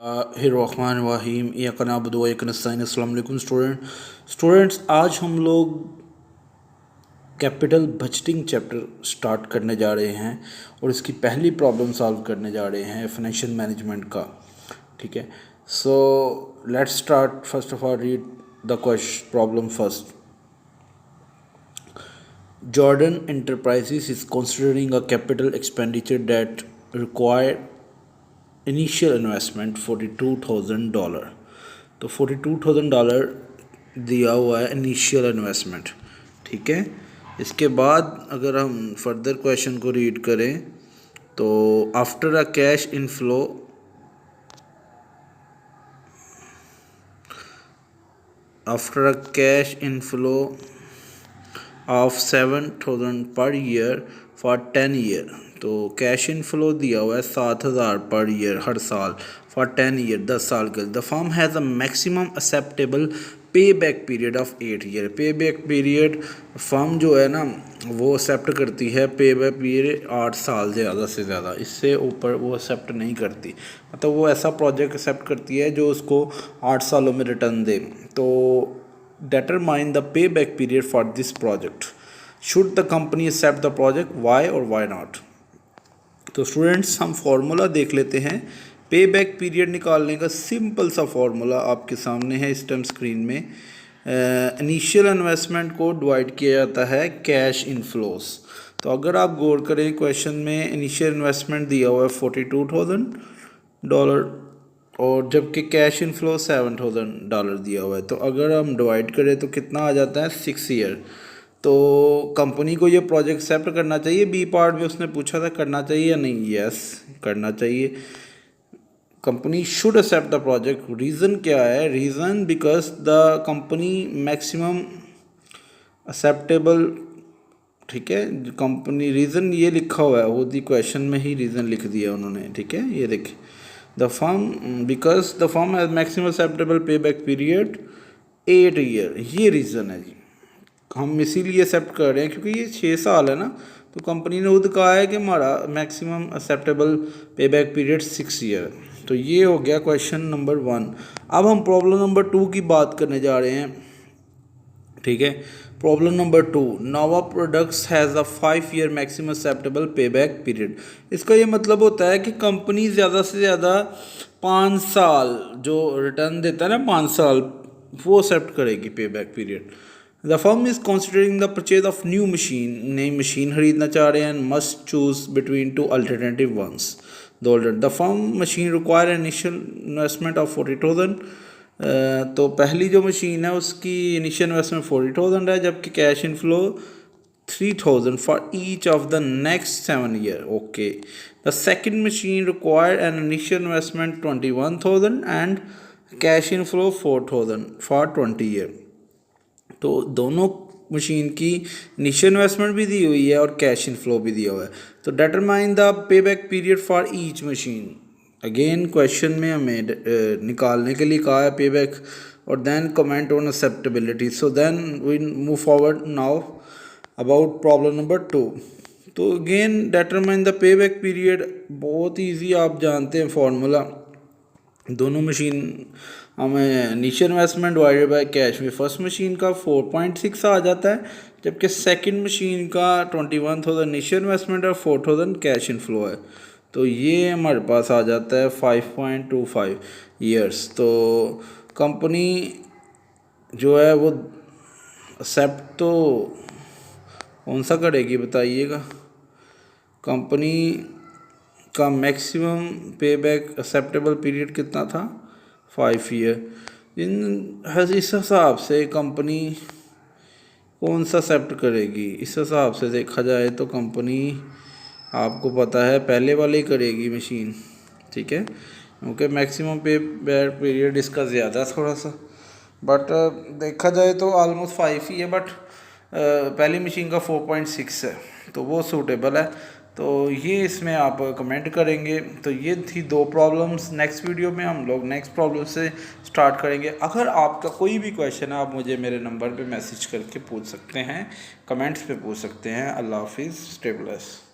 हिर्रहमानिर्रहीम यकनअब्दु व यकनस्तईन। अस्सलाम वालेकुम स्टूडेंट्स, आज हम लोग कैपिटल बजटिंग चैप्टर स्टार्ट करने जा रहे हैं और इसकी पहली प्रॉब्लम सॉल्व करने जा रहे हैं फाइनेंशियल मैनेजमेंट का। ठीक है, so let's start. First of all read the question problem first. Jordan Enterprises is considering a capital expenditure that require initial investment $42,000। तो $42,000 दिया हुआ है इनिशियल इन्वेस्टमेंट। ठीक है, इसके बाद अगर हम फर्दर क्वेश्चन को रीड करें तो after a cash inflow of 7,000 per year for 10 year. तो कैश इनफ्लो दिया हुआ है 7,000 पर ईयर हर साल फॉर 10 ईयर, 10 साल के। The firm has a maximum acceptable पे बैक पीरियड ऑफ 8 ईयर। पे बैक पीरियड फर्म जो है ना वो एक्सेप्ट करती है पे बैक पीरियड 8 साल ज़्यादा से ज़्यादा, इससे ऊपर वो एक्सेप्ट नहीं करती। मतलब वो ऐसा प्रोजेक्ट एक्सेप्ट करती है जो उसको 8 सालों में रिटर्न दे। तो determine the payback period for this project. Should the company accept the project? Why or why not? तो स्टूडेंट्स हम फॉर्मूला देख लेते हैं। पे बैक पीरियड निकालने का सिंपल सा फॉर्मूला आपके सामने है इस टाइम स्क्रीन में। इनिशियल इन्वेस्टमेंट को डिवाइड किया जाता है कैश इनफ्लोस। तो अगर आप गौर करें क्वेश्चन में इनिशियल इन्वेस्टमेंट दिया हुआ है $42,000 और जबकि कैश इनफ्लो $7,000 दिया हुआ है। तो अगर हम डिवाइड करें तो कितना आ जाता है 6 ईयर। तो कंपनी को ये प्रोजेक्ट एक्सेप्ट करना चाहिए। बी पार्ट में उसने पूछा था करना चाहिए या नहीं, यस करना चाहिए। Company should accept the project. Reason क्या है? Reason because the company maximum acceptable. ठीक है, कंपनी रीज़न ये लिखा हुआ है, वो दी क्वेश्चन में ही रीज़न लिख दिया उन्होंने। ठीक है, ये देखिए the firm because the firm has maximum acceptable पे बैक पीरियड 8 ईयर। ये रीज़न है जी, हम इसीलिए एक्सेप्ट कर रहे हैं क्योंकि ये 6 साल है ना। तो कंपनी ने खुद कहा है कि हमारा मैक्सिमम एक्सेप्टेबल पे बैक पीरियड 6 ईयर। तो ये हो गया क्वेश्चन नंबर 1। अब हम प्रॉब्लम नंबर 2 की बात करने जा रहे हैं। ठीक है, problem number 2, Nova products has a 5 year maximum acceptable पे बैक पीरियड। इसका ये मतलब होता है कि कंपनी ज़्यादा से ज़्यादा 5 साल जो रिटर्न देता है ना, 5 साल वो एक्सेप्ट करेगी pay back period. The firm is considering the purchase of new machine. नई मशीन खरीदना चाह रहे हैं। Must choose between 2 alternative ones. The firm machine require initial investment of 40,000। तो पहली जो मशीन है उसकी इनिशियल इन्वेस्टमेंट 40,000 है, जबकि cash inflow 3,000 for each of the next 7 year. Okay, the second machine require an initial investment 21,000 and cash inflow 4,000 for 20 year. तो दोनों machine की इनिशियल इन्वेस्टमेंट भी दी हुई है और कैश इनफ्लो भी दिया हुआ है। तो determine the pay back period for each machine. Again question में हमें निकालने के लिए कहा है पे बैक और then comment on acceptability. So then we move forward now about problem number 2। तो again determine the pay back period बहुत ईजी, आप जानते हैं फॉर्मूला। दोनों मशीन हमें initial investment divided by cash में फर्स्ट मशीन का 4.6 आ जाता है, जबकि सेकंड मशीन का 21,000 इनिशियल इन्वेस्टमेंट और 4,000 कैश इनफ्लो है। तो ये हमारे पास आ जाता है 5.25 ईयर्स। तो कंपनी जो है वो एक्सेप्ट तो कौन सा करेगी बताइएगा। कंपनी का मैक्सिमम पे बैक एक्सेप्टेबल पीरियड कितना था? 5 ईयर। इस हिसाब से कंपनी कौन सा एक्सेप्ट करेगी? इस हिसाब से देखा जाए तो कंपनी आपको पता है पहले वाले ही करेगी मशीन। ठीक है, क्योंकि मैक्सिमम पे बैक पीरियड इसका ज़्यादा थोड़ा सा, बट देखा जाए तो ऑलमोस्ट 5 ही है। बट पहली मशीन का 4.6 है तो वो सूटेबल है। तो ये इसमें आप कमेंट करेंगे। तो ये थी 2 प्रॉब्लम्स। नेक्स्ट वीडियो में हम लोग नेक्स्ट प्रॉब्लम से स्टार्ट करेंगे। अगर आपका कोई भी क्वेश्चन है आप मुझे मेरे नंबर पे मैसेज करके पूछ सकते हैं, कमेंट्स पे पूछ सकते हैं। अल्लाह हाफिज़, स्टे ब्लेस्ड।